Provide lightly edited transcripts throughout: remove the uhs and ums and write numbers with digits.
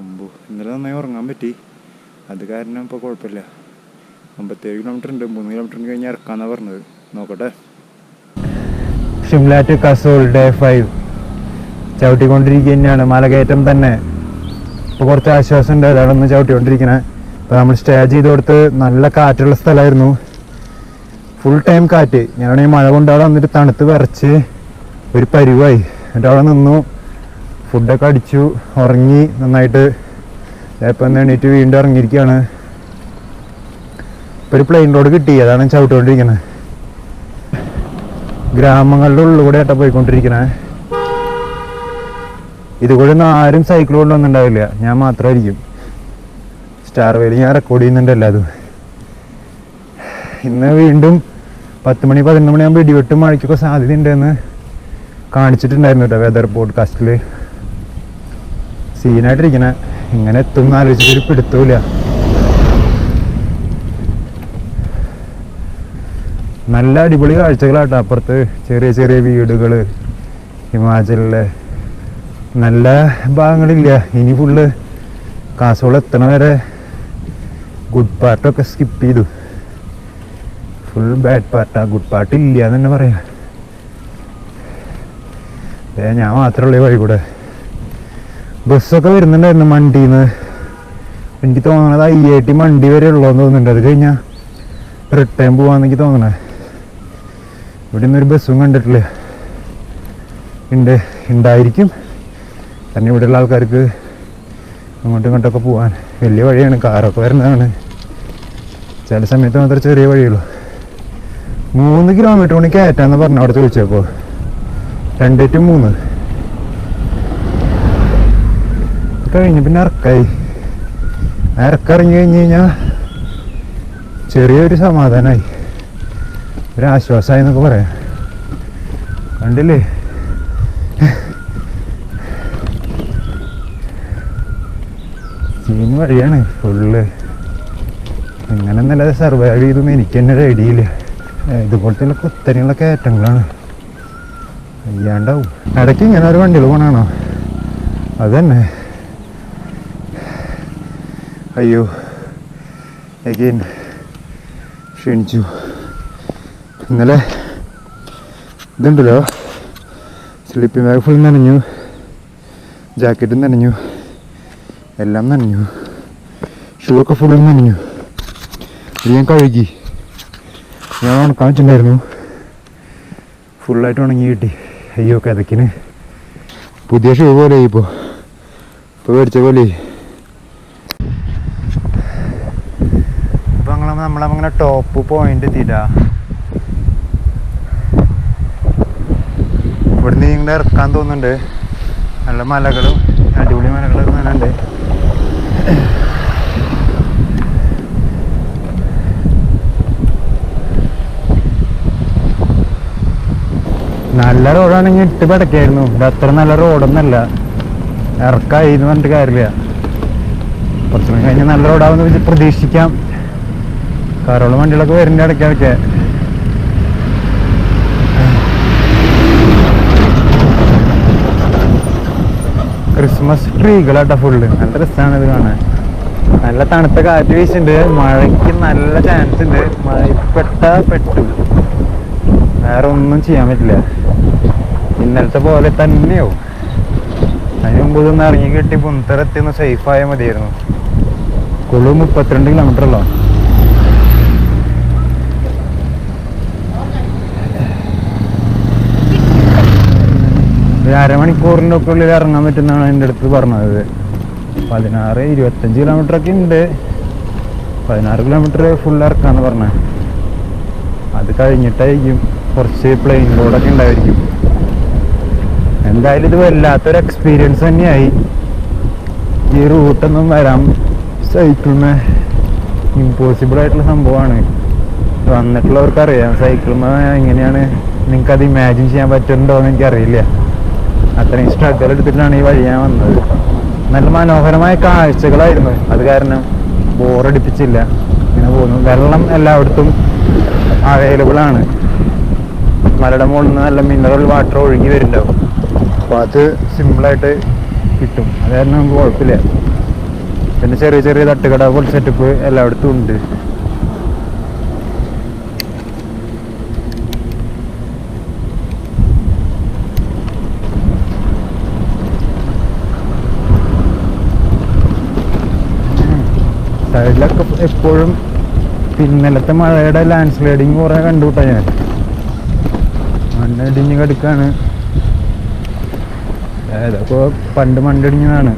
ഇന്നലെ നന്നായി ഉറങ്ങാൻ പറ്റി. അത് കാരണം ഇപ്പോൾ കുഴപ്പമില്ല. 57 കിലോമീറ്റർ ഉണ്ട്. 3 കിലോമീറ്ററിന് കഴിഞ്ഞാൽ ഇറക്കാമെന്നാണ് പറഞ്ഞത്. നോക്കട്ടെ. ഷിംല ടു കസോൾ ഡേ 5 ചവിട്ടിക്കൊണ്ടിരിക്കുക തന്നെയാണ്. മലകയറ്റം തന്നെ. ഇപ്പോൾ കുറച്ച് ആശ്വാസമുണ്ട്. അതാണൊന്ന് ചവിട്ടിക്കൊണ്ടിരിക്കണേ. അപ്പോൾ നമ്മൾ സ്റ്റേ ചെയ്ത് കൊടുത്ത് നല്ല കാറ്റുള്ള സ്ഥലമായിരുന്നു. ഫുൾ ടൈം കാറ്റ്. ഞാനാണെങ്കിൽ മഴ കൊണ്ട് അവിടെ വന്നിട്ട് തണുത്ത് വിറച്ച് ഒരു പരിവായി. എന്നിട്ട് അവിടെ നിന്നു, ഫുഡൊക്കെ അടിച്ചു, ഉറങ്ങി നന്നായിട്ട്. ഇപ്പം എണീറ്റ് വീണ്ടും ഇറങ്ങിയിരിക്കുകയാണ്. ഇപ്പോൾ ഒരു പ്ലെയിൻ റോഡ് കിട്ടി, അതാണ് ചവിട്ടുകൊണ്ടിരിക്കുന്നത്. ഗ്രാമങ്ങളുടെ ഉള്ളിൽ കൂടെ ഏട്ടാ പോയിക്കൊണ്ടിരിക്കണേ. ഇതുകൂടെ ഒന്നും ആരും സൈക്കിൾ കൊണ്ടുവന്നിട്ടുണ്ടാവില്ല, ഞാൻ മാത്രമായിരിക്കും. സ്റ്റാർ വേലി ഞാൻ റെക്കോർഡ് ചെയ്യുന്നുണ്ടല്ലോ. അത് ഇന്ന് വീണ്ടും 10 മണി 11 മണിയാകുമ്പോൾ ഇടിവെട്ടും മഴയ്ക്കൊക്കെ സാധ്യതയുണ്ടെന്ന് കാണിച്ചിട്ടുണ്ടായിരുന്നു കേട്ടോ വെതർ പോഡ്കാസ്റ്റിൽ. സീനായിട്ടിരിക്കണേ. ഇങ്ങനെ എത്തുമെന്ന് ആലോചിച്ചിട്ടൊരു പിടുത്തമില്ല. നല്ല അടിപൊളി കാഴ്ചകളാട്ടോ അപ്പുറത്ത്. ചെറിയ ചെറിയ വീടുകൾ, ഹിമാചലിലെ നല്ല ഭാഗങ്ങളില്ല. ഇനി ഫുള്ള് കാസർഗോഡ് എത്തണ വരെ ഗുഡ് പാർട്ടൊക്കെ സ്കിപ്പ് ചെയ്തു. ഫുൾ ബാഡ് പാർട്ടാ, ഗുഡ് പാർട്ട് ഇല്ല എന്ന് തന്നെ പറയാം. ഞാൻ മാത്രമുള്ള വഴി കൂടെ ബസ്സൊക്കെ വരുന്നുണ്ടായിരുന്നു മണ്ടിന്ന്. എനിക്ക് തോന്നണത് IIT മണ്ടി വരെ ഉള്ളതെന്ന് തോന്നുന്നുണ്ട്. അത് കഴിഞ്ഞാൽ റിട്ടേൺ പോവാന്നെനിക്ക് തോന്നണേ. ഇവിടെ നിന്നൊരു ബസ്സും കണ്ടിട്ടില്ല. ഉണ്ടായിരിക്കും. തന്നെ ഇവിടെയുള്ള ആൾക്കാർക്ക് അങ്ങോട്ടും ഇങ്ങോട്ടൊക്കെ പോകാൻ വലിയ വഴിയാണ്. കാറൊക്കെ വരുന്നതാണ്. ചില സമയത്ത് മാത്രമേ ചെറിയ വഴിയുള്ളൂ. 3 കിലോമീറ്റർ കൊണ്ട് കയറ്റാന്ന് പറഞ്ഞു അവിടെ ചോദിച്ചപ്പോൾ. 2 to 3 കഴിഞ്ഞ് പിന്നെ ഇറക്കായി. ഇറക്കിറങ്ങി കഴിഞ്ഞ് കഴിഞ്ഞാൽ ചെറിയൊരു സമാധാനമായി, ഒരാശ്വാസമായി എന്നൊക്കെ പറയാം. കണ്ടില്ലേ സീൻ വഴിയാണ് ഫുള്ള്. ഇങ്ങനെ നല്ലത് സർവൈവ് ചെയ്തൊന്നും എനിക്ക് തന്നെ ഒരു ഐഡിയ ഇല്ല. ഇതുപോലത്തെ കുത്തനെയുള്ള കയറ്റങ്ങളാണ്. അയ്യാണ്ടാവും. ഇടയ്ക്ക് ഇങ്ങനെ ഒരു വണ്ടികൾ പോകണാണോ? അത് തന്നെ. അയ്യോ, അഗെയിൻ ക്ഷണിച്ചു. ഇന്നലെ ഇതുണ്ടല്ലോ, സ്ലിപ്പിംഗ് ബാഗ് ഫുൾ നനഞ്ഞു, ജാക്കറ്റും നനഞ്ഞു, എല്ലാം നനഞ്ഞു, ഷൂ ഒക്കെ ഫുള്ളും നനഞ്ഞു. ഇത് ഞാൻ കഴുകി, ഞാൻ ഉണക്കാൻ വെച്ചിട്ടുണ്ടായിരുന്നു. ഫുള്ളായിട്ട് ഉണങ്ങി കിട്ടി. അയ്യോ കഥക്കിന് പുതിയ ഷൂ പോലെ ഇപ്പോൾ മേടിച്ച പോലെ. ഇപ്പം നമ്മളങ്ങനെ ടോപ്പ് പോയിന്റ് എത്തിയിട്ടാ. ഇവിടുന്ന് ഇങ്ങനെ ഇറക്കാൻ തോന്നുന്നുണ്ട്. നല്ല മലകളും അടിപൊളി മലകളൊക്കെ നല്ലുണ്ട്. നല്ല റോഡാണെങ്കിൽ ഇട്ട് പടക്കായിരുന്നു. ഇത് അത്ര നല്ല റോഡൊന്നല്ല. ഇറക്കായി എന്ന് പറഞ്ഞിട്ട് കാര്യമില്ല. കുറച്ചുകൂടി കഴിഞ്ഞാൽ നല്ല റോഡാവുമെന്ന് പ്രതീക്ഷിക്കാം. കാറുള്ള വണ്ടികളൊക്കെ വരുന്നുണ്ട് ഇടയ്ക്കിടയ്ക്ക്. ക്രിസ്മസ് ട്രീകളാട്ടോ ഫുള്ള്. നല്ല രസമാണ് ഇത് കാണാൻ. നല്ല തണുത്ത കാറ്റ് വീശുന്നുണ്ട്. മഴയ്ക്ക് നല്ല ചാൻസ് ഉണ്ട്. മഴ പെട്ടു. വേറെ ഒന്നും ചെയ്യാൻ പറ്റില്ല. ഇന്നലത്തെ പോലെ തന്നെയാവും. അതിന് മുമ്പ് ഇതൊന്ന് ഇറങ്ങി കിട്ടി പുന്തറെത്തിയൊന്ന് സേഫായാൽ മതിയായിരുന്നു. കുളു 32 കിലോമീറ്ററല്ലോ. ഒരു അരമണിക്കൂറിൻ്റെ ഒക്കെ ഉള്ളിൽ ഇറങ്ങാൻ പറ്റുന്നതാണ് എൻ്റെ അടുത്ത് പറഞ്ഞത്. 16-25 കിലോമീറ്ററൊക്കെ ഉണ്ട്. 16 കിലോമീറ്റർ ഫുൾ ഇറക്കാന്ന് പറഞ്ഞത്. അത് കഴിഞ്ഞിട്ടായിരിക്കും കുറച്ച് പ്ലെയിൻ റോഡൊക്കെ ഉണ്ടായിരിക്കും. എന്തായാലും ഇത് വല്ലാത്തൊരു എക്സ്പീരിയൻസ് തന്നെയായി. ഈ റൂട്ടൊന്നും വരാൻ സൈക്കിളിന് ഇമ്പോസിബിൾ ആയിട്ടുള്ള സംഭവമാണ്. വന്നിട്ടുള്ളവർക്കറിയാം സൈക്കിളിന് എങ്ങനെയാണ്. നിങ്ങൾക്കത് ഇമാജിൻ ചെയ്യാൻ പറ്റുന്നുണ്ടോ എന്ന് എനിക്കറിയില്ല. അത്രയും സ്ട്രഗിൾ എടുത്തിട്ടാണ് ഈ വഴി ഞാൻ വന്നത്. നല്ല മനോഹരമായ കാഴ്ചകളായിരുന്നു. അത് കാരണം ബോറടിപ്പിച്ചില്ല. ഇങ്ങനെ പോകുന്നു. വെള്ളം എല്ലായിടത്തും അവൈലബിൾ ആണ്. മലയുടെ മുകളിൽ നിന്ന് നല്ല മിനറൽ വാട്ടർ ഒഴുകി വരുന്നുണ്ടാവും. അപ്പോൾ അത് സിമ്പിളായിട്ട് കിട്ടും. അത് കാരണം നമുക്ക് കുഴപ്പമില്ല. പിന്നെ ചെറിയ ചെറിയ തട്ടുകട പോലെ സെറ്റപ്പ് എല്ലായിടത്തും ഉണ്ട്. സൈഡിലൊക്കെ എപ്പോഴും പിന്നലത്തെ മഴയുടെ ലാൻഡ് സ്ലൈഡിങ് കുറേ കണ്ടുകൂട്ടാ ഞാൻ. മണ്ണിടിഞ്ഞ് കിടക്കാണ്. ഇതൊക്കെ പണ്ട് മണ്ണിടിഞ്ഞതാണ്.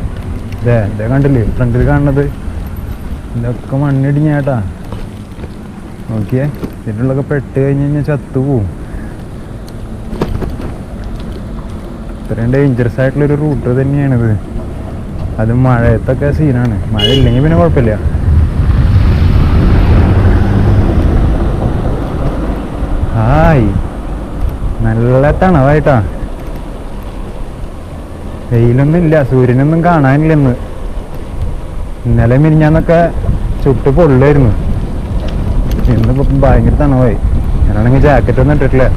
ഇതേ കണ്ടില്ലേ ഫ്രണ്ടിൽ കാണുന്നത്? ഇതൊക്കെ മണ്ണിടിഞ്ഞേട്ടാ. നോക്കിയേ, ഇതിനുള്ളൊക്കെ പെട്ട് കഴിഞ്ഞ് കഴിഞ്ഞാൽ ചത്തുപോവും. ഇത്രയും ഡേഞ്ചറസ് ആയിട്ടുള്ളൊരു റൂട്ട് തന്നെയാണിത്. അത് മഴയത്തൊക്കെ സീനാണ്. മഴ ഇല്ലെങ്കിൽ പിന്നെ കുഴപ്പമില്ല. ഹായ്, നല്ല തണവായിട്ടാ. വെയിലൊന്നും ഇല്ല, സൂര്യനൊന്നും കാണാനില്ലെന്ന്. ഇന്നലെ മിനിഞ്ഞാന്നൊക്കെ ചുട്ട് പൊള്ളായിരുന്നു. ഇന്നിപ്പോ ഭയങ്കര തണവായി. ഞാനാണെങ്കിൽ ജാക്കറ്റൊന്നും ഇട്ടിട്ടില്ല.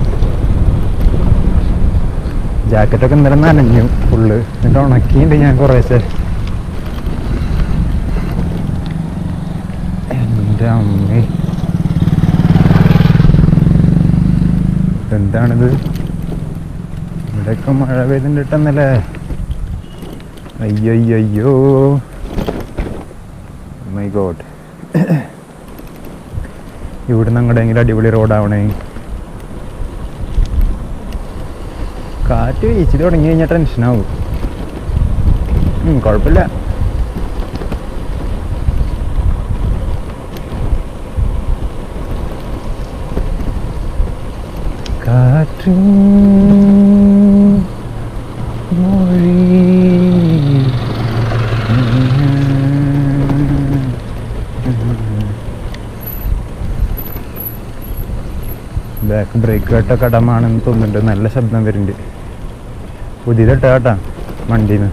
ജാക്കറ്റൊക്കെ ഇന്നലെ നനഞ്ഞു ഫുള്ള്. എന്നിട്ട് ഉണക്കിയിട്ടുണ്ട് ഞാൻ കുറേശ്ശെ. എൻ്റെ അമ്മേ, എന്താണിത്? ഇവിടെയൊക്കെ മഴ പെയ്തിട്ടുണ്ടെന്നല്ലേ? അയ്യോ മൈ ഗോഡ്. ഇവിടുന്ന് അങ്ങോട്ടെങ്കിലും അടിപൊളി റോഡാവണേ. കാറ്റ് വീശി തുടങ്ങി കഴിഞ്ഞാൽ ടെൻഷനാവും. കുഴപ്പമില്ല. കാറ്റും മൊഴി ബാക്ക് ബ്രേക്ക് കേട്ട കടമാണെന്ന് തോന്നുന്നുണ്ട്. നല്ല ശബ്ദം വരുന്നുണ്ട്. പുതിയതിട്ടാ കേട്ടാ വണ്ടിന്ന്.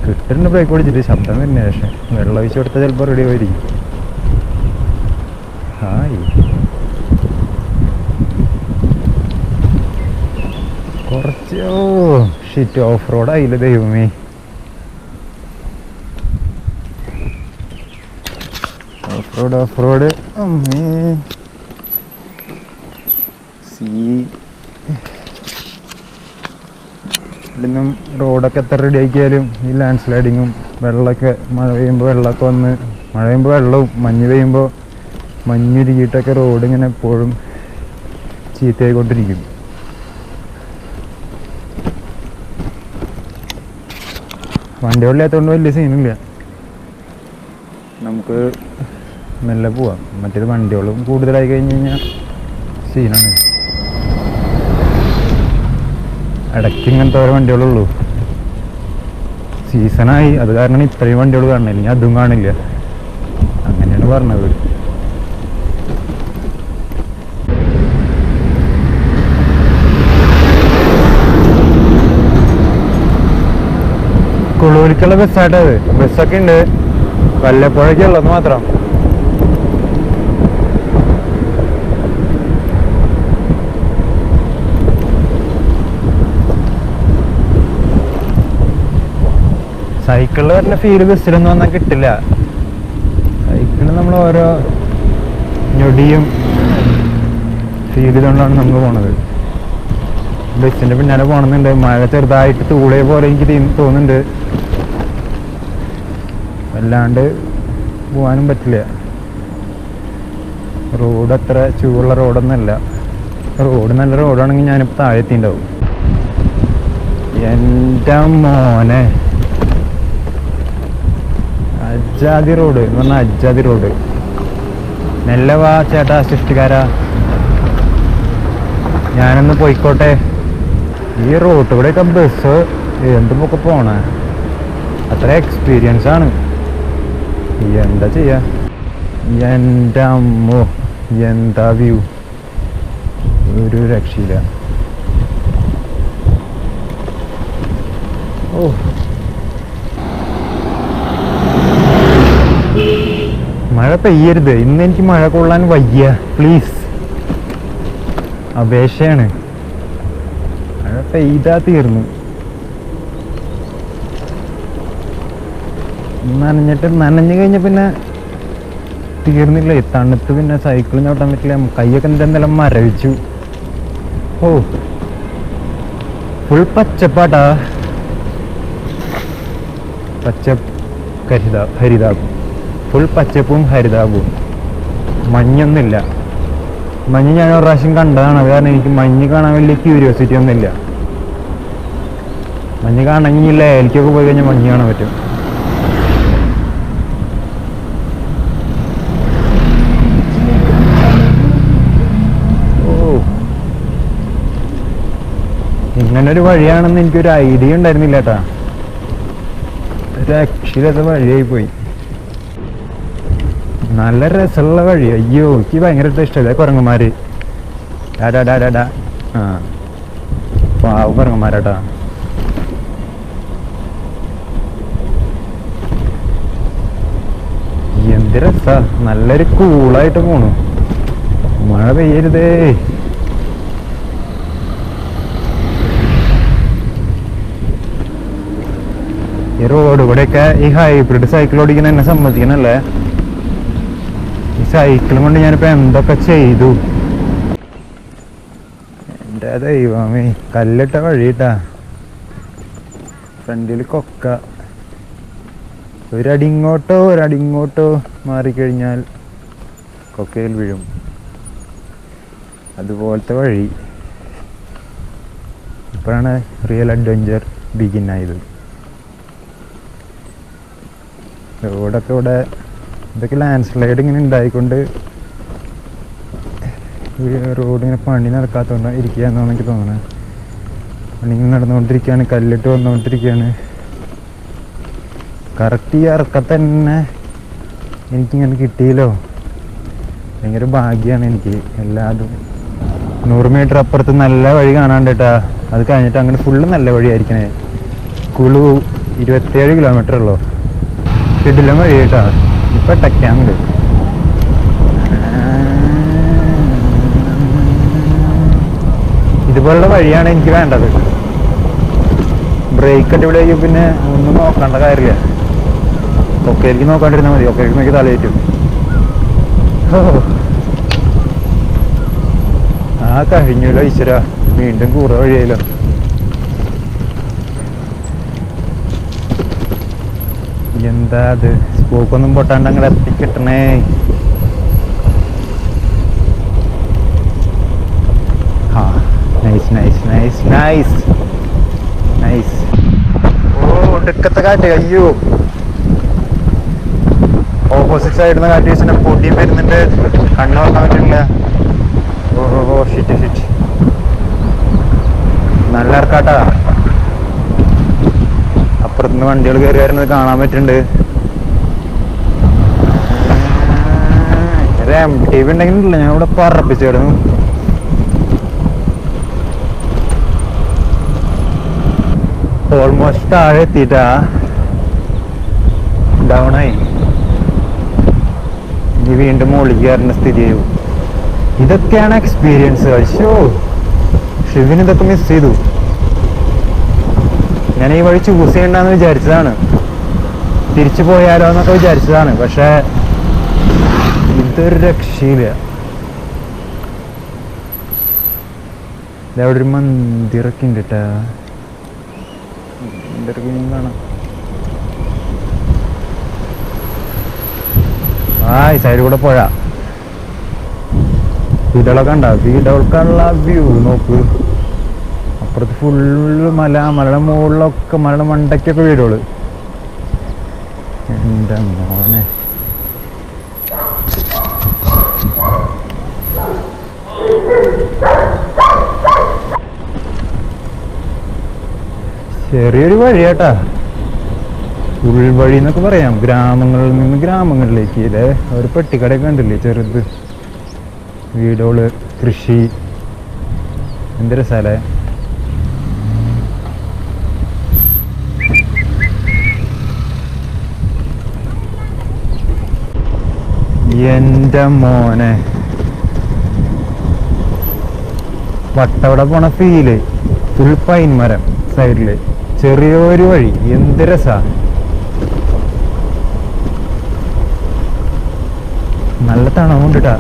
കിട്ടുന്നുണ്ട് ബ്രേക്ക് പിടിച്ചിട്ട്, ശബ്ദം വരുന്നേ. പക്ഷേ വെള്ളം ഒഴിച്ച് കൊടുത്താൽ ചിലപ്പോൾ റെഡി ആയിരിക്കും. ഹായ്, കുറച്ച് ഷിറ്റ് ഓഫ് റോഡ് ആയില്ല ദൈവമേ. ഓഫ് റോഡ് അമ്മേ. ഇവിടുന്നും റോഡൊക്കെ എത്ര റെഡി ആക്കിയാലും ഈ ലാൻഡ് സ്ലൈഡിങ്ങും വെള്ളമൊക്കെ, മഴ പെയ്യുമ്പോൾ വെള്ളമൊക്കെ വന്ന്, മഴ പെയ്യുമ്പോൾ വെള്ളവും മഞ്ഞ് പെയ്യുമ്പോൾ മഞ്ഞുരുകിയിട്ടൊക്കെ റോഡ് ഇങ്ങനെ എപ്പോഴും ചീത്തയായിക്കൊണ്ടിരിക്കും. വണ്ടികളില്ലാത്തതുകൊണ്ട് വലിയ സീനില്ല. നമുക്ക് മെല്ലെ പോവാം. മറ്റേത് വണ്ടികളും കൂടുതലായി കഴിഞ്ഞ് കഴിഞ്ഞാൽ സീനാണ്. ഇടയ്ക്ക് ഇങ്ങനത്തെ ഓരോ വണ്ടികളുള്ളൂ. സീസണായി, അത് കാരണം ഇത്രയും വണ്ടികൾ കാണില്ല, ഇല്ലെങ്കിൽ അതും കാണില്ല. അങ്ങനെയാണ് പറഞ്ഞത്. കുളൂരിക്കുള്ള ബസ്സായിട്ടത്. ബസ്സൊക്കെ ഉണ്ട്, വല്ലപ്പോഴൊക്കെ ഉള്ളത് മാത്രം. സൈക്കിളിൽ വരുന്ന ഫീല് ബസ്സിലൊന്നും വന്നാൽ കിട്ടില്ല. സൈക്കിളിൽ നമ്മൾ ഓരോ ഞൊടിയും ഫീൽ ചെയ്തുകൊണ്ടാണ് നമ്മൾ പോണത്. ബസ്സിൻ്റെ പിന്നാലെ പോകണമെന്നുണ്ട്. മഴ ചെറുതായിട്ട് തൂളിയ പോലെ എനിക്ക് തോന്നുന്നുണ്ട്. വല്ലാണ്ട് പോകാനും പറ്റില്ല. റോഡ് അത്ര ചൂടുള്ള റോഡൊന്നുമല്ല. റോഡ് നല്ല റോഡാണെങ്കിൽ ഞാനിപ്പോൾ താഴെ എത്തിയിട്ടുണ്ടാവും. എൻ്റെ മോനെ, അജ്ജാതി റോഡ് എന്ന് പറഞ്ഞാൽ അജ്ജാതി റോഡ്. മെല്ലെ വാ ചേട്ടാ സൃഷ്ടിക്കാരാ, ഞാനൊന്ന് പോയിക്കോട്ടെ. ഈ റോഡ് കൂടെയൊക്കെ ബസ് എന്തുമൊക്കെ പോണേ, അത്ര എക്സ്പീരിയൻസ് ആണ്. എന്താ ചെയ്യാ? എൻ്റെ അമ്മോ, എന്താ വ്യൂ! ഒരു രക്ഷയില്ല. ഓ, മഴ പെയ്യരുത്. ഇന്ന് എനിക്ക് മഴ കൊള്ളാൻ വയ്യ, പ്ലീസ്, അപേക്ഷയാണ്. മഴ പെയ്താ തീർന്നു. നനഞ്ഞു കഴിഞ്ഞ പിന്നെ തീർന്നില്ലേ, തണുത്ത് പിന്നെ സൈക്കിൾ ചവിട്ടാൻ പറ്റില്ല. കൈയൊക്കെ എന്തെല്ലാം മരവിച്ചു. ഓ ഫുൾ പച്ചപ്പാട്ടാ, ഹരിതാപും ഫുൾ പച്ചപ്പും ഹരിതാപവും. മഞ്ഞൊന്നുമില്ല. മഞ്ഞ് ഞാൻ ഒരു പ്രാവശ്യം കണ്ടതാണ്, അത് കാരണം എനിക്ക് മഞ്ഞ് കാണാൻ വലിയ ക്യൂരിയോസിറ്റി ഒന്നുമില്ല. മഞ്ഞ് കാണണമെങ്കിൽ ലേലിക്കൊക്കെ പോയി കഴിഞ്ഞാൽ മഞ്ഞ് കാണാൻ പറ്റും. ഇങ്ങനൊരു വഴിയാണെന്ന് എനിക്കൊരു ഐഡിയ ഉണ്ടായിരുന്നില്ല കേട്ടാ. ഒരു അക്ഷരത്തെ വഴിയായി പോയി. നല്ല രസമുള്ള വഴി. അയ്യോ എനിക്ക് ഭയങ്കര ഇഷ്ടമല്ലേ കുരങ്ങന്മാര്. ഡാ ആ പാവം കുരങ്ങന്മാരാട്ടാ. എന്ത് രസാ, നല്ലൊരു കൂളായിട്ട് പോണു. മഴ പെയ്യരുതേ. ഈ റോഡ് കൂടെയൊക്കെ ഈ ഹൈബ്രിഡ് സൈക്കിൾ ഓടിക്കുന്ന എന്നെ സമ്മതിക്കണല്ലേ. ഈ സൈക്കിളും കൊണ്ട് ഞാനിപ്പോ എന്തൊക്കെ ചെയ്തു. എൻ്റെ ദൈവമേ, കല്ലിട്ട വഴിയിട്ടാ. ഫ്രണ്ടിൽ കൊക്ക. ഒരടിങ്ങോട്ടോ മാറിക്കഴിഞ്ഞാൽ കൊക്കയിൽ വീഴും. അതുപോലത്തെ വഴി. ഇപ്പോഴാണ് റിയൽ അഡ്വഞ്ചർ ബിഗിൻ ആയത്. റോഡൊക്കെ ഇവിടെ ഇതൊക്കെ ലാൻഡ് സ്ലൈഡ് ഇങ്ങനെ ഉണ്ടായിക്കൊണ്ട് റോഡ് ഇങ്ങനെ പണി നടക്കാത്തതുകൊണ്ട് ഇരിക്കുകയെന്നാണ് എനിക്ക് തോന്നുന്നത്. പണി ഇങ്ങനെ നടന്നുകൊണ്ടിരിക്കുകയാണ്, കല്ലിട്ട് വന്നുകൊണ്ടിരിക്കുകയാണ്. കറക്റ്റ് ഈ ഇറക്കത്തെ തന്നെ എനിക്കിങ്ങനെ കിട്ടിയല്ലോ, ഭയങ്കര ഭാഗ്യമാണ് എനിക്ക്. എല്ലാതും 100 മീറ്റർ അപ്പുറത്ത് നല്ല വഴി കാണാണ്ട് കേട്ടാ. അത് കഴിഞ്ഞിട്ട് അങ്ങനെ ഫുള്ള് നല്ല വഴിയായിരിക്കണേ. കുളു 27 കിലോമീറ്റർ ഉള്ളൂ. കിടിലം വഴി കേട്ടാ. ഇപ്പൊ ടക്കാനുണ്ട്. ഇതുപോലുള്ള വഴിയാണ് എനിക്ക് വേണ്ടത്. ബ്രേക്ക് അടിപൊളിയായി പിന്നെ ഒന്നും നോക്കേണ്ട കാര്യമില്ല. കൊക്കയിലേക്ക് നോക്കാണ്ടിരുന്നാൽ മതി. കൊക്കയിലേക്ക് നോക്കി തലയേറ്റും. ആ കഴിഞ്ഞല്ലോ ഈശ്വര, വീണ്ടും കൂറ വഴിയായല്ലോ. എന്താ അത്, സ്പോക്കൊന്നും പൊട്ടാണ്ട് അങ്ങനെ എത്തിക്കിട്ടണേ. ആ നൈസ്. ഓ ഒടുക്കത്തെ കാറ്റ്. അയ്യോ, ഓപ്പോസിറ്റ് സൈഡിൽ നിന്ന് കാറ്റ് വീശിന്റെ പൊടിയും വരുന്നുണ്ട്. കണ്ണു നോക്കാൻ പറ്റില്ല. Oh shit. നല്ല ഇറക്കാട്ടാ. അപ്പുറത്തുനിന്ന് വണ്ടികൾ കയറി വരുന്നത് കാണാൻ പറ്റുന്നുണ്ട്. MTV ഉണ്ടെങ്കിലില്ല, ഞാൻ ഇവിടെ പറപ്പിച്ചിടുന്നു. ഓൾമോസ്റ്റ് താഴെ എത്തിയിട്ടാ. ഡൗണായി. ഇനി വീണ്ടും മുകളിൽ കയറുന്ന സ്ഥിതി ചെയ്യും. ഇതൊക്കെയാണ് എക്സ്പീരിയൻസ്. അയ്യോ, ഷിവിന് ഇതൊക്കെ മിസ് ചെയ്തു. ഞാൻ ഈ വഴി ചൂസ് ചെയ്യണ്ടെന്ന് വിചാരിച്ചതാണ്, തിരിച്ചു പോയാലോ എന്നൊക്കെ വിചാരിച്ചതാണ്. പക്ഷെ ഇതൊരു രക്ഷയില്ല. ഇതവിടെ ഒരു മന്ദിറൊക്കെ ഉണ്ട് കേട്ടാ. കാണാം. ഈ സൈഡിൽ കൂടെ പോഴ വീടുകളൊക്കെ ഉണ്ടാവും. വീടുകൾക്കുള്ള വ്യൂ നോക്ക്. അപ്പുറത്ത് ഫുള്ള് മലയുടെ മുകളിലൊക്കെ, മലയുടെ മണ്ടയ്ക്കൊക്കെ വീടുകള്. എൻ്റെ മോനെ, ചെറിയൊരു വഴിയാട്ടാ. ഉൾവഴി എന്നൊക്കെ പറയാം. ഗ്രാമങ്ങളിൽ നിന്ന് ഗ്രാമങ്ങളിലേക്ക് ഇല്ലേ. ഒരു പെട്ടിക്കടയൊക്കെ കണ്ടില്ലേ, ചെറുത് വീടുകള്, കൃഷി. എന്ത് രസാലേ. എൻ്റെ മോനെ, വട്ടവട പോണ ഫീല്. ഫുൾ പൈൻ മരം സൈഡില്, ചെറിയൊരു വഴി. എന്ത് രസാ. നല്ല തണവുണ്ട് കേട്ടാ.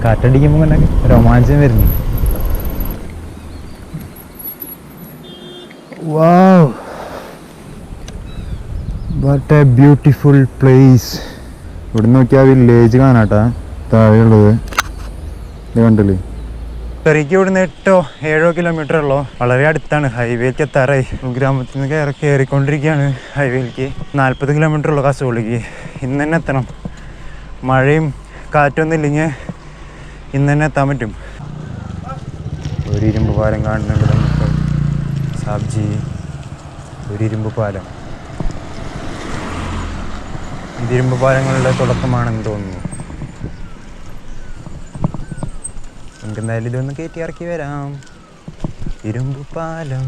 കാറ്റടിക്കുമ്പോൾ തന്നെ രോമാഞ്ചം വരുന്നു. വാവ്, വാട്ട് എ ബ്യൂട്ടിഫുൾ പ്ലേസ്. ഇവിടെ നോക്കിയാൽ വില്ലേജ് കാണാട്ടാ താഴെയുള്ളത്. ഇത് കണ്ടില്ലേ? ചെറിയക്ക് ഇവിടുന്ന് 8-7 കിലോമീറ്റർ ഉള്ളൂ. വളരെ അടുത്താണ്. ഹൈവേക്ക് എത്താറായി. ഗ്രാമത്തിൽ നിന്ന് കയറിക്കൊണ്ടിരിക്കുകയാണ് ഹൈവേയിലേക്ക്. 40 കിലോമീറ്റർ ഉള്ളൂ കാസർഗോഡേക്ക്. ഇന്ന് തന്നെ എത്തണം. മഴയും കാറ്റൊന്നും ഇല്ലെങ്കിൽ ഇന്ന് തന്നെ എത്താൻ പറ്റും. ഒരു ഇരുമ്പ് പാലം കാണുന്നുണ്ട് നമുക്ക്. സാബ്ജി, ഒരു ഇരുമ്പ് പാലം. ഇത് ഇരുമ്പ് പാലങ്ങളുടെ തുടക്കമാണെന്ന് തോന്നുന്നു. നമുക്ക് എന്തായാലും ഇതൊന്ന് കയറ്റി ഇറക്കി വരാം. ഇരുമ്പ് പാലം.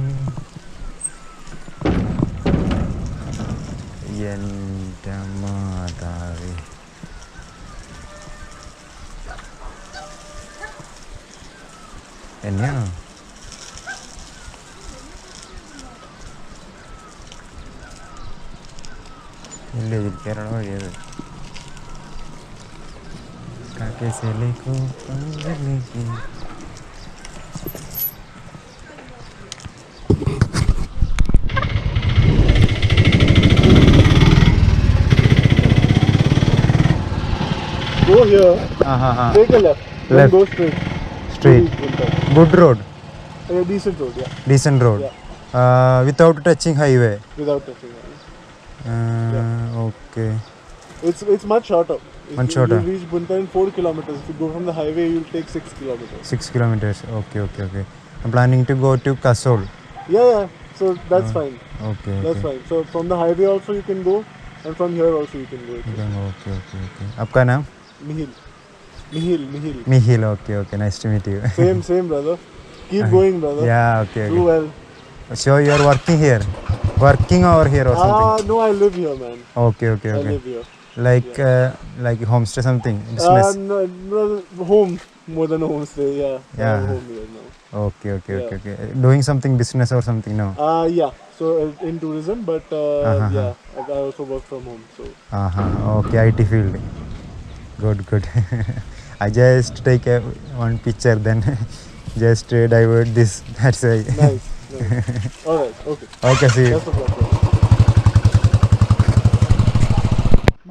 എൻ്റെ മാതാവേ, എന്നെയാണോ? ഇല്ല, ഇരിക്കാനാണ് വഴിയത്. Go here. Take a left. Left. Go straight. Straight. Good road. Decent road, yeah. Decent road. Yeah. Without touching highway. Without touching highway. Okay. It's much shorter. Much shorter. You'll reach Bunta in 4 kilometers. If you go from the highway, you'll take 6 kilometers. 6 kilometers. Okay. I'm planning to go to Kasol. Yeah. So that's fine. Okay. That's fine. So from the highway also you can go, and from here also you can go. Okay. आपका नाम? Mihil. Mihil. Okay. Nice to meet you. Same brother. Keep going, brother. Yeah. Okay. Do well. So you are working here? Working over here or something? No, I live here, man. Okay. I live here. Like homestay something? Business? No, home more than a homestay. Yeah. Yeah. I have home here now. Okay. Doing something business or something? No. Yeah. So in tourism, but yeah, I also work from home. So. Okay, IT field. Good. I just take one picture, then just divert this. That's why. Nice. All right. Okay. See you. Best of luck.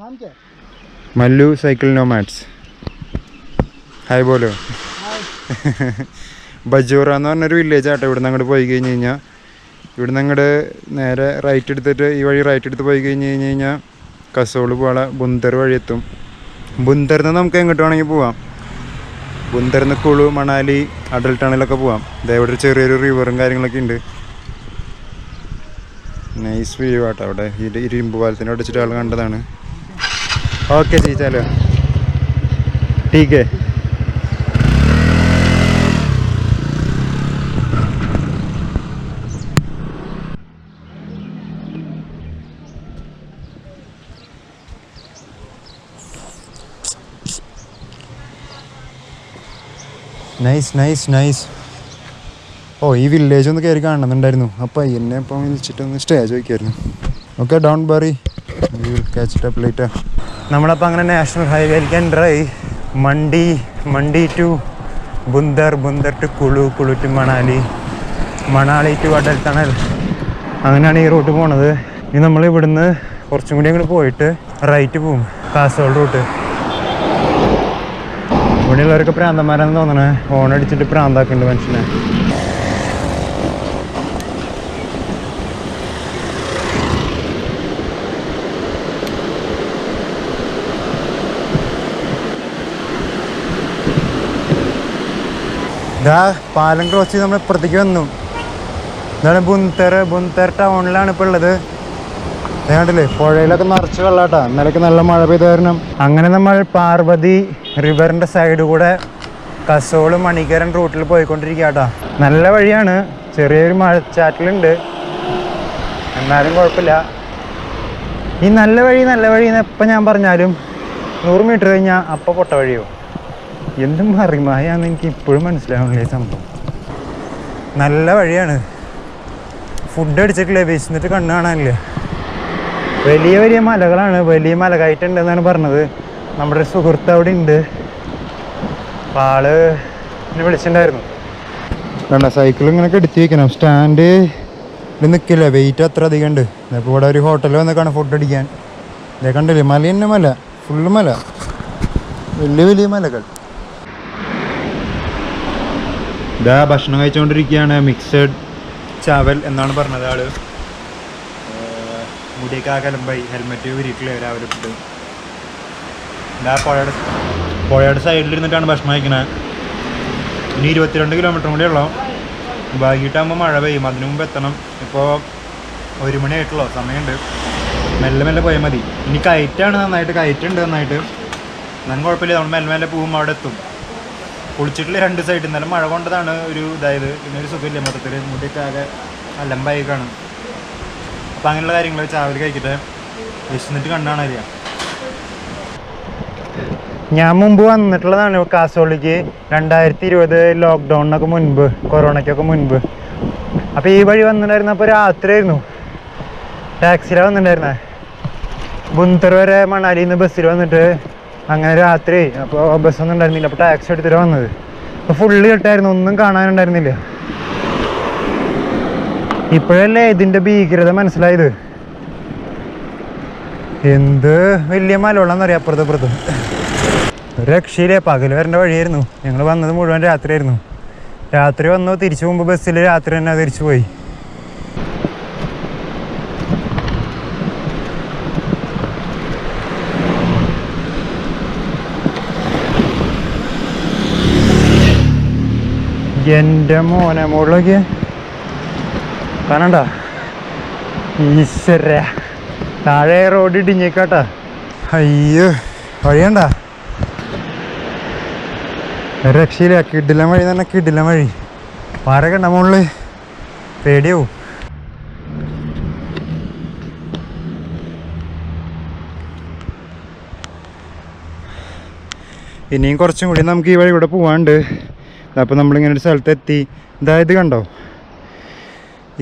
नाम क्या? Mallu cycle nomads. Hi ബോലോ. ബജോറ എന്ന് പറഞ്ഞൊരു village ആട്ടോ. ഇവിടെ നിന്ന് അങ്ങോട്ട് പോയി കഴിഞ്ഞ് കഴിഞ്ഞാൽ, ഇവിടെ നിന്ന് അങ്ങോട്ട് നേരെ റൈറ്റ് എടുത്തിട്ട് ഈ വഴി റൈറ്റ് എടുത്ത് പോയി കഴിഞ്ഞ് കസോൾ പോള ബുന്ദർ വഴി എത്തും. ബുന്ദറിൽ നിന്ന് നമുക്ക് എങ്ങോട്ട് വേണമെങ്കിൽ പോവാം. ബുന്ദറിൽ നിന്ന് കുളു, മണാലി, അടൽ ടണലൊക്കെ പോവാം. ഇവിടെ ഒരു ചെറിയൊരു റിവറും കാര്യങ്ങളൊക്കെ ഉണ്ട്. നൈസ് വ്യൂ ആട്ടോ. അവിടെ ഇരുമ്പ് പാലത്തിൻ്റെ അവിടെ വെച്ചിട്ട് ആൾ കണ്ടതാണ്. ഓക്കെ ജി, ചാലോ ടീക്ക്. നൈസ്. ഓ, ഈ വില്ലേജ് ഒന്ന് കയറി കാണുന്നുണ്ടായിരുന്നു. അപ്പോൾ എന്നെ ഇപ്പം വിളിച്ചിട്ടൊന്ന് സ്റ്റേ ചോദിക്കായിരുന്നു. Okay, don't worry, will catch it up later. നമ്മളപ്പോൾ അങ്ങനെ നാഷണൽ ഹൈവേയിലേക്ക് എൻ്ററായി. Mandi to Bhuntar to Kullu to Manali to Atal tunnel. അങ്ങനെയാണ് ഈ റൂട്ട് പോണത്. ഇനി നമ്മൾ ഇവിടുന്ന് കുറച്ചും കൂടി അങ്ങോട്ട് പോയിട്ട് റൈറ്റ് പോവും, കാസർഗോഡ് റൂട്ട്. ഇവിടെയുള്ളവരൊക്കെ പ്രാന്തന്മാരാന്ന് തോന്നണേ. ഹോണടിച്ചിട്ട് പ്രാന്താക്കുന്നുണ്ട് മനുഷ്യനെ. ഇതാ പാലം ക്രോസ് ചെയ്ത് നമ്മൾ ഇപ്പുറത്തേക്ക് വന്നു. ഇതാണ് ബുന്തർ ടൗണിലാണ് ഇപ്പോൾ ഉള്ളത്. കണ്ടില്ലേ, പുഴയിലൊക്കെ നിറച്ച് വെള്ളാട്ടാ. ഇന്നലൊക്കെ നല്ല മഴ പെയ്ത കാരണം. അങ്ങനെ നമ്മൾ പാർവതി റിവറിൻ്റെ സൈഡ് കൂടെ കസോള് മണികരൻ റൂട്ടിൽ പോയിക്കൊണ്ടിരിക്കുകയാട്ടാ. നല്ല വഴിയാണ്. ചെറിയൊരു മഴച്ചാറ്റലുണ്ട്, എന്നാലും കുഴപ്പമില്ല. ഈ നല്ല വഴി എന്ന് എപ്പോൾ ഞാൻ പറഞ്ഞാലും 100 മീറ്റർ കഴിഞ്ഞാൽ അപ്പം പൊട്ട വഴിയോ എന്തും മറിമായാന്ന് എനിക്ക് ഇപ്പോഴും മനസ്സിലാവുന്നില്ല ഈ സംഭവം. നല്ല വഴിയാണ്. ഫുഡ് അടിച്ചിട്ടില്ലേ, വിശന്നിട്ട് കണ്ണ് കാണാനില്ല. വലിയ വലിയ മലകളാണ്, വലിയ മല കയറ്റുണ്ടെന്നാണ് പറഞ്ഞത്. നമ്മുടെ ഒരു സുഹൃത്ത് അവിടെ ഉണ്ട്, അപ്പം ആള് എന്നെ വിളിച്ചിട്ടുണ്ടായിരുന്നു. വേണ്ട, സൈക്കിൾ ഇങ്ങനെ കെടുത്തി വയ്ക്കണം. സ്റ്റാൻഡ് നിൽക്കില്ല, വെയിറ്റ് അത്ര അധികം ഉണ്ട്. ഇപ്പോൾ ഇവിടെ ഒരു ഹോട്ടലിൽ വന്നേക്കാണ് ഫുഡ് അടിക്കാൻ. ഇതേ കണ്ടില്ലേ, മല തന്നെ മല, ഫുള്ള് മല, വലിയ വലിയ മലകൾ. ഇതാ ഭക്ഷണം കഴിച്ചുകൊണ്ടിരിക്കുകയാണ്. മിക്സഡ് ചാവൽ എന്നാണ് പറഞ്ഞത് ആള്. മുടിയൊക്കെ ആ കലമ്പായി, ഹെൽമെറ്റ് വിരിക്കില്ല രാവിലെ ഇട്ടിട്ട്. ഇതാ പുഴയുടെ സൈഡിലിരുന്നിട്ടാണ് ഭക്ഷണം കഴിക്കണത്. ഇനി 22 കിലോമീറ്റർ കൂടി ഉള്ളൂ. വൈകിട്ടാകുമ്പോൾ മഴ പെയ്യും, അതിനു മുമ്പ് എത്തണം. ഇപ്പോൾ 1 മണി ആയിട്ടുള്ളൂ, സമയമുണ്ട്. മെല്ലെ മെല്ലെ പോയാൽ മതി. ഇനി കയറ്റാണ്, നന്നായിട്ട് കയറ്റുണ്ട് നന്നായിട്ട്. എന്നാലും കുഴപ്പമില്ല, നമ്മൾ മെല്ലെ മെല്ലെ പോകും, അവിടെ എത്തും. കുളിച്ചിട്ടില്ല 2 സൈഡിൽ. ഇന്നലെ മഴ കൊണ്ടതാണ് ഒരു ഇതായത്. പിന്നെ ഒരു സുഖമില്ല, മൊത്തത്തിൽ മുടിയൊക്കെ ആകെ അലമ്പായി കാണും. അപ്പം അങ്ങനെയുള്ള കാര്യങ്ങൾ ചാവൽ കഴിക്കട്ടെ, വിശന്നിട്ട് കണ്ണാണ് അറിയാം. ഞാൻ മുമ്പ് വന്നിട്ടുള്ളതാണ് കാസർഗോഡിലേക്ക് 2020 ലോക്ക്ഡൗണിനൊക്കെ മുൻപ്, കൊറോണയ്ക്കൊക്കെ മുൻപ്. അപ്പോൾ ഈ വഴി വന്നിട്ടുണ്ടായിരുന്നപ്പോൾ രാത്രിയായിരുന്നു, ടാക്സിയിലാണ് വന്നിട്ടുണ്ടായിരുന്നത്. ബുന്തർ വരെ മണാലിയിൽ നിന്ന് ബസ്സിൽ വന്നിട്ട് അങ്ങനെ രാത്രി. അപ്പോൾ ബസ്സൊന്നും ഉണ്ടായിരുന്നില്ല, അപ്പോൾ ടാക്സി എടുത്തിട്ട് വന്നത്. അപ്പോൾ ഫുള്ള് ഇട്ടായിരുന്നു, ഒന്നും കാണാനുണ്ടായിരുന്നില്ല. ഇപ്പോഴല്ലേ ഇതിൻ്റെ ഭീകരത മനസ്സിലായത്. എന്ത് വലിയ മലവെള്ളമെന്നറിയാം അപ്പുറത്തും. ഒരു രക്ഷയില്ലേ, പകൽ വരേണ്ട വഴിയായിരുന്നു. ഞങ്ങൾ വന്നത് മുഴുവൻ രാത്രിയായിരുന്നു. രാത്രി വന്നു, തിരിച്ചു പോകുമ്പോൾ ബസ്സിൽ രാത്രി തന്നെ തിരിച്ചു പോയി. എൻ്റെ മോനെ, മുകളിലേക്ക് കാണണ്ട. ഈശ്വര, താഴെ റോഡ് ഇടിഞ്ഞേക്കാട്ടാ. അയ്യോ, വഴിയണ്ട, രക്ഷയില്ല. കിടിലൻ വഴി തന്നെ, കിടിലൻ വഴി. പാറൊക്കെ ഉണ്ട മുകളിൽ, പേടിയാവും. ഇനിയും കുറച്ചും കൂടി നമുക്ക് ഈ വഴി ഇവിടെ പോവാണ്ട്. അപ്പോൾ നമ്മളിങ്ങനെ ഒരു സ്ഥലത്തെത്തി. ഇതായത് കണ്ടോ,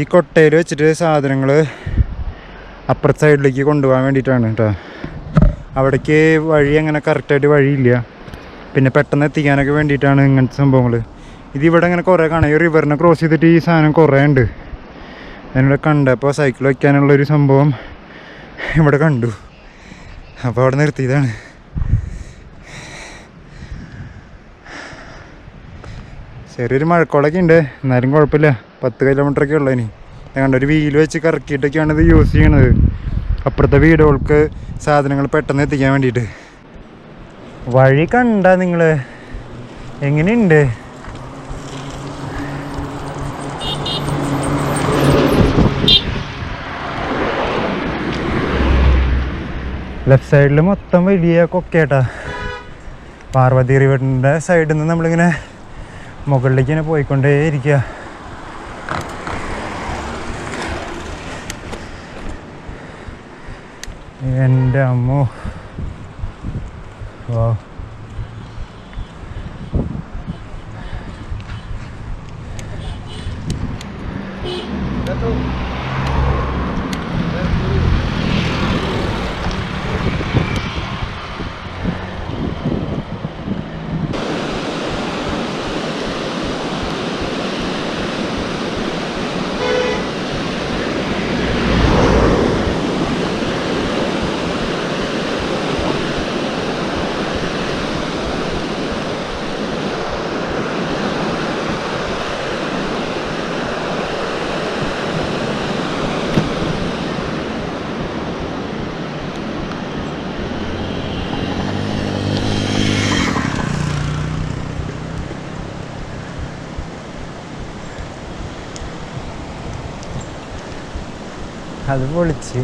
ഈ കൊട്ടയിൽ വെച്ചിട്ട് സാധനങ്ങൾ അപ്പുറത്തെ സൈഡിലേക്ക് കൊണ്ടുപോകാൻ വേണ്ടിയിട്ടാണ് കേട്ടോ. അവിടേക്ക് വഴി അങ്ങനെ കറക്റ്റായിട്ട് വഴിയില്ല. പിന്നെ പെട്ടെന്ന് എത്തിക്കാനൊക്കെ വേണ്ടിയിട്ടാണ് ഇങ്ങനത്തെ സംഭവങ്ങൾ. ഇതിവിടെ ഇങ്ങനെ കുറേ കാണാം. ഈ റിവറിനെ ക്രോസ് ചെയ്തിട്ട് ഈ സാധനം കുറേ ഉണ്ട്. ഞാനിവിടെ കണ്ടപ്പോൾ സൈക്കിൾ വയ്ക്കാനുള്ളൊരു സംഭവം ഇവിടെ കണ്ടു. അപ്പോൾ അവിടെ നിർത്തിയതാണ്. ചെറിയൊരു മഴക്കോളൊക്കെ ഉണ്ട്, എന്നാലും കുഴപ്പമില്ല. 10 കിലോമീറ്ററൊക്കെ ഉള്ളൂ. ഇനി ഞങ്ങളുടെ ഒരു വീല് വെച്ച് കറക്കിയിട്ടൊക്കെയാണ് ഇത് യൂസ് ചെയ്യണത്, അപ്പുറത്തെ വീടുകൾക്ക് സാധനങ്ങൾ പെട്ടെന്ന് എത്തിക്കാൻ വേണ്ടിയിട്ട്. വഴി കണ്ട നിങ്ങൾ എങ്ങനെയുണ്ട്? ലെഫ്റ്റ് സൈഡിൽ മൊത്തം വലിയ കൊക്കേട്ടാ. പാർവതി റിവറിൻ്റെ സൈഡിൽ നിന്ന് നമ്മളിങ്ങനെ മുകളിലേക്ക് ഇങ്ങനെ പോയിക്കൊണ്ടേ ഇരിക്കുക. എൻ്റെ അമ്മോ, വാ. അത് പൊളിച്ച്